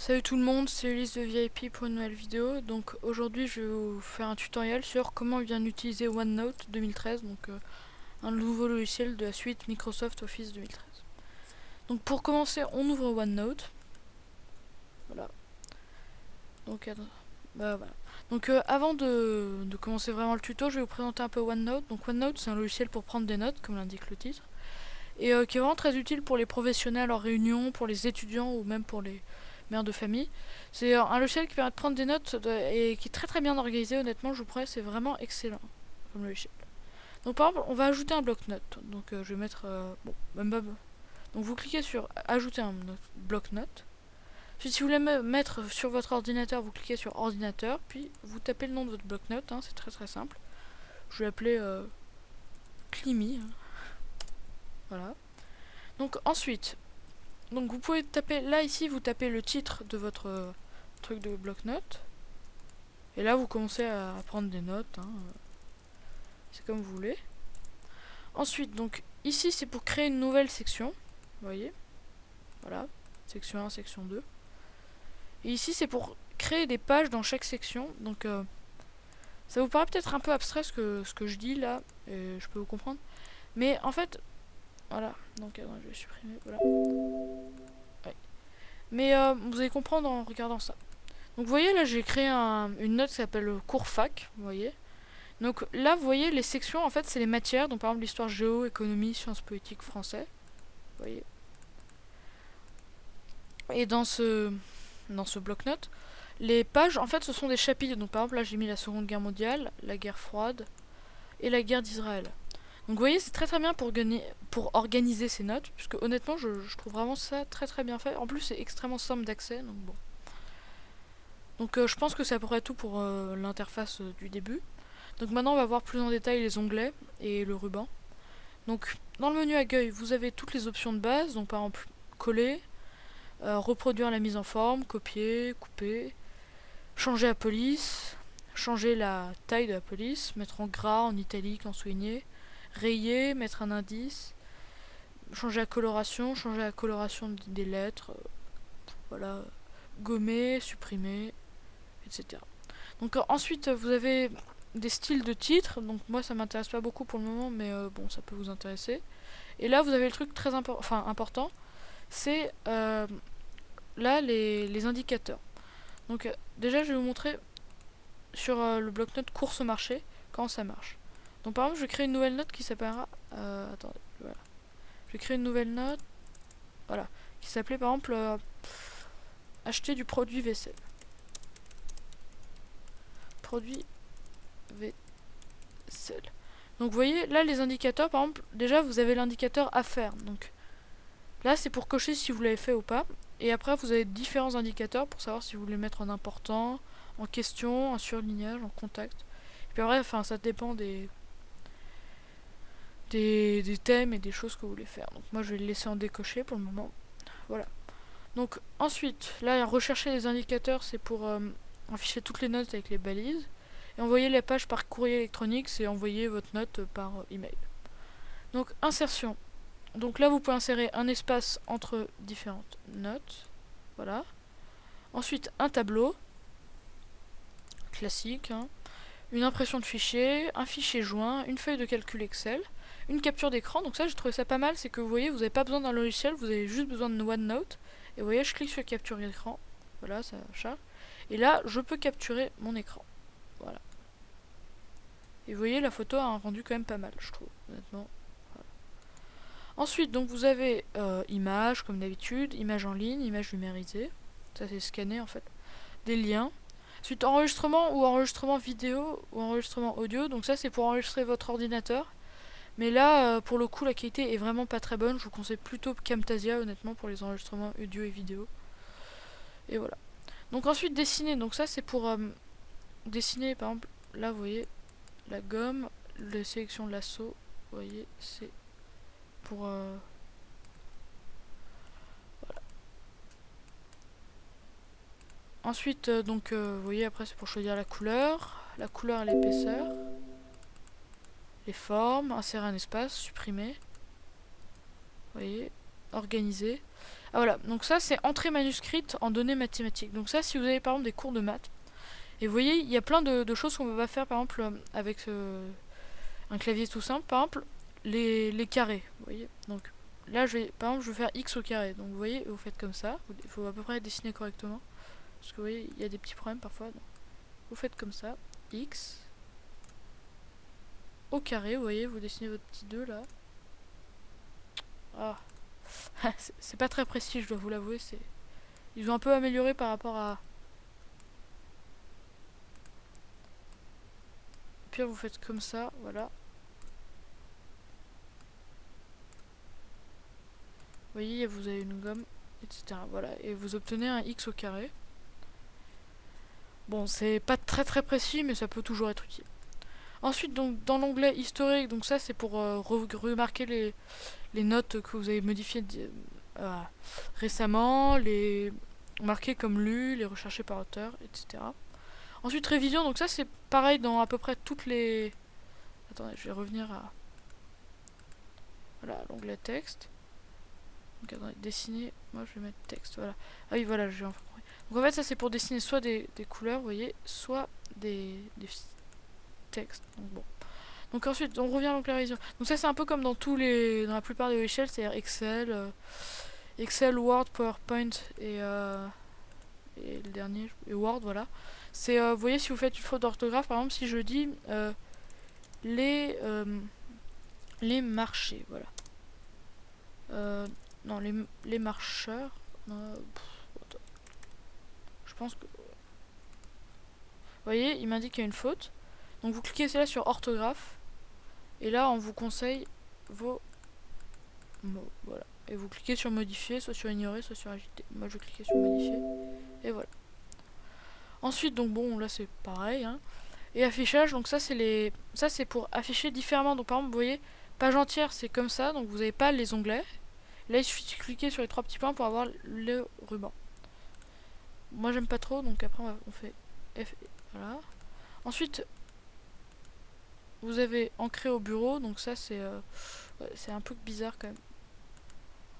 Salut tout le monde, c'est Ulysse de VIP pour une nouvelle vidéo. Donc aujourd'hui je vais vous faire un tutoriel sur comment bien utiliser OneNote 2013, donc un nouveau logiciel de la suite Microsoft Office 2013. Donc pour commencer, on ouvre OneNote. Voilà. Donc, voilà. Donc avant de commencer vraiment le tuto, je vais vous présenter un peu OneNote. Donc OneNote, c'est un logiciel pour prendre des notes, comme l'indique le titre, et qui est vraiment très utile pour les professionnels en réunion, pour les étudiants ou même pour les mères de famille. C'est un logiciel qui permet de prendre des notes et qui est très très bien organisé. Honnêtement, je vous promets, c'est vraiment excellent comme logiciel. Donc par exemple, on va ajouter un bloc-notes. Donc je vais mettre bon, même pas. Donc vous cliquez sur ajouter un bloc-notes. Ensuite, si vous voulez mettre sur votre ordinateur, vous cliquez sur ordinateur, puis vous tapez le nom de votre bloc-notes. Hein, c'est très très simple. Je vais l'appeler Climi. Hein. Voilà. Donc ensuite, donc vous pouvez taper là ici, vous tapez le titre de votre truc de bloc-notes. Et là vous commencez à prendre des notes. Hein. C'est comme vous voulez. Ensuite, donc ici c'est pour créer une nouvelle section. Vous voyez. Voilà. Section 1, section 2. Et ici c'est pour créer des pages dans chaque section. Donc ça vous paraît peut-être un peu abstrait ce que je dis là. Et je peux vous comprendre. Mais en fait, voilà. Donc attends, je vais supprimer. Voilà. Ouais. Mais vous allez comprendre en regardant ça. Donc vous voyez là j'ai créé une note qui s'appelle cours fac, vous voyez. Donc là vous voyez les sections en fait c'est les matières, donc par exemple l'histoire géo, économie, sciences politiques, français. Vous voyez. Et dans ce bloc-notes, les pages en fait ce sont des chapitres. Donc par exemple là j'ai mis la Seconde Guerre mondiale, la guerre froide et la guerre d'Israël. Donc vous voyez c'est très très bien pour organiser ces notes, puisque honnêtement je trouve vraiment ça très très bien fait. En plus c'est extrêmement simple d'accès, donc bon. Donc je pense que c'est à peu près tout pour l'interface du début. Donc maintenant on va voir plus en détail les onglets et le ruban. Donc dans le menu accueil vous avez toutes les options de base, donc par exemple coller, reproduire la mise en forme, copier, couper, changer la police, changer la taille de la police, mettre en gras, en italique, en souligné, rayer, mettre un indice, changer la coloration des lettres, voilà, gommer, supprimer, etc. Donc ensuite vous avez des styles de titres, donc moi ça m'intéresse pas beaucoup pour le moment, mais bon ça peut vous intéresser. Et là vous avez le truc très important, c'est là les indicateurs. Donc déjà je vais vous montrer sur le bloc-notes course au marché comment ça marche. Donc par exemple je vais créer une nouvelle note qui s'appellera, attendez, voilà. Je vais créer une nouvelle note, voilà, qui s'appelait par exemple acheter du produit vaisselle. Produit vaisselle. Donc vous voyez, là les indicateurs, par exemple, déjà vous avez l'indicateur à faire. Donc là c'est pour cocher si vous l'avez fait ou pas. Et après vous avez différents indicateurs pour savoir si vous voulez mettre en important, en question, en surlignage, en contact. Et puis après, enfin ça dépend des thèmes et des choses que vous voulez faire. Donc moi je vais le laisser en décoché pour le moment. Voilà. Donc ensuite, là rechercher les indicateurs c'est pour afficher toutes les notes avec les balises. Et envoyer la page par courrier électronique, c'est envoyer votre note par email. Donc insertion. Donc là vous pouvez insérer un espace entre différentes notes. Voilà. Ensuite un tableau. Classique. Hein. Une impression de fichier, un fichier joint, une feuille de calcul Excel, une capture d'écran. Donc ça j'ai trouvé ça pas mal, c'est que vous voyez vous n'avez pas besoin d'un logiciel, vous avez juste besoin de OneNote. Et vous voyez je clique sur capture d'écran. Voilà, ça charge. Et là je peux capturer mon écran. Voilà. Et vous voyez, la photo a un rendu quand même pas mal, je trouve, honnêtement. Voilà. Ensuite, donc vous avez images, comme d'habitude, images en ligne, images numérisées. Ça, c'est scanné, en fait. Des liens. Ensuite, enregistrement ou enregistrement vidéo ou enregistrement audio. Donc ça, c'est pour enregistrer votre ordinateur. Mais là, pour le coup, la qualité est vraiment pas très bonne. Je vous conseille plutôt Camtasia, honnêtement, pour les enregistrements audio et vidéo. Et voilà. Donc ensuite, dessiner. Donc ça, c'est pour dessiner, par exemple, là, vous voyez, la gomme, la sélection de l'assaut, vous voyez, c'est pour voilà. Ensuite, donc, vous voyez, après c'est pour choisir la couleur et l'épaisseur, les formes, insérer un espace, supprimer, vous voyez, organiser. Ah voilà, donc ça c'est entrée manuscrite en données mathématiques. Donc ça, si vous avez par exemple des cours de maths, et vous voyez, il y a plein de choses qu'on va faire par exemple avec un clavier tout simple, par exemple les carrés, vous voyez. Donc là, par exemple, je vais faire x au carré. Donc vous voyez, vous faites comme ça, il faut à peu près dessiner correctement, parce que vous voyez, il y a des petits problèmes parfois. Donc, vous faites comme ça, x au carré, vous voyez, vous dessinez votre petit 2 là. Ah, c'est pas très précis, je dois vous l'avouer, ils ont un peu amélioré par rapport à... Puis vous faites comme ça, voilà. Vous voyez, vous avez une gomme, etc. Voilà, et vous obtenez un x au carré. Bon, c'est pas très précis, mais ça peut toujours être utile. Ensuite, donc dans l'onglet historique, donc ça c'est pour remarquer les notes que vous avez modifiées récemment, les marquer comme lues, les rechercher par auteur, etc. Ensuite, révision, donc ça c'est pareil dans à peu près toutes les... Attendez, je vais revenir à... Voilà, l'onglet texte. Donc attendez, dessiner, moi je vais mettre texte, voilà. Ah oui, voilà, j'ai enfin compris. Donc en fait, ça c'est pour dessiner soit des couleurs, vous voyez, soit des textes. Donc bon. Donc ensuite, on revient à la révision. Donc ça c'est un peu comme dans dans la plupart des logiciels, c'est-à-dire Excel, Word, PowerPoint et le dernier, et Word, voilà. C'est, vous voyez, si vous faites une faute d'orthographe, par exemple, si je dis les marchés, voilà. Non, les marcheurs. Je pense que... Vous voyez, il m'indique qu'il y a une faute. Donc vous cliquez là sur orthographe. Et là, on vous conseille vos mots. Voilà. Et vous cliquez sur modifier, soit sur ignorer, soit sur ajouter. Moi, je vais cliquer sur modifier. Et voilà. Ensuite, donc bon, là c'est pareil. Hein. Et affichage, donc ça c'est pour afficher différemment. Donc par exemple, vous voyez, page entière, c'est comme ça. Donc vous n'avez pas les onglets. Là, il suffit de cliquer sur les 3 petits points pour avoir le ruban. Moi, j'aime pas trop, donc après, on fait F. Voilà. Ensuite, vous avez ancré au bureau, donc ça, c'est un peu bizarre quand même.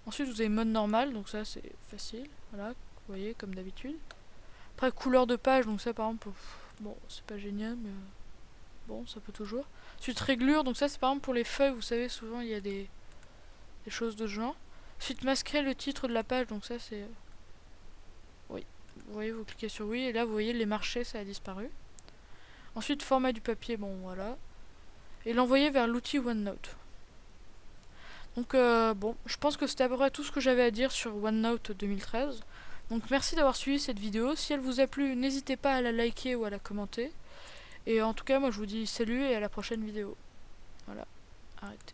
Ensuite, vous avez mode normal, donc ça, c'est facile. Voilà, vous voyez, comme d'habitude. Après, couleur de page, donc ça, par exemple, bon, c'est pas génial, mais bon, ça peut toujours. Ensuite, réglure, donc ça, c'est par exemple pour les feuilles, vous savez, souvent, il y a des choses de ce genre. Ensuite, masquer le titre de la page, donc ça c'est... Oui, vous voyez, vous cliquez sur oui, et là vous voyez les marchés, ça a disparu. Ensuite, format du papier, bon voilà. Et l'envoyer vers l'outil OneNote. Donc bon, je pense que c'était à peu près tout ce que j'avais à dire sur OneNote 2013. Donc merci d'avoir suivi cette vidéo. Si elle vous a plu, n'hésitez pas à la liker ou à la commenter. Et en tout cas, moi je vous dis salut et à la prochaine vidéo. Voilà, arrêtez.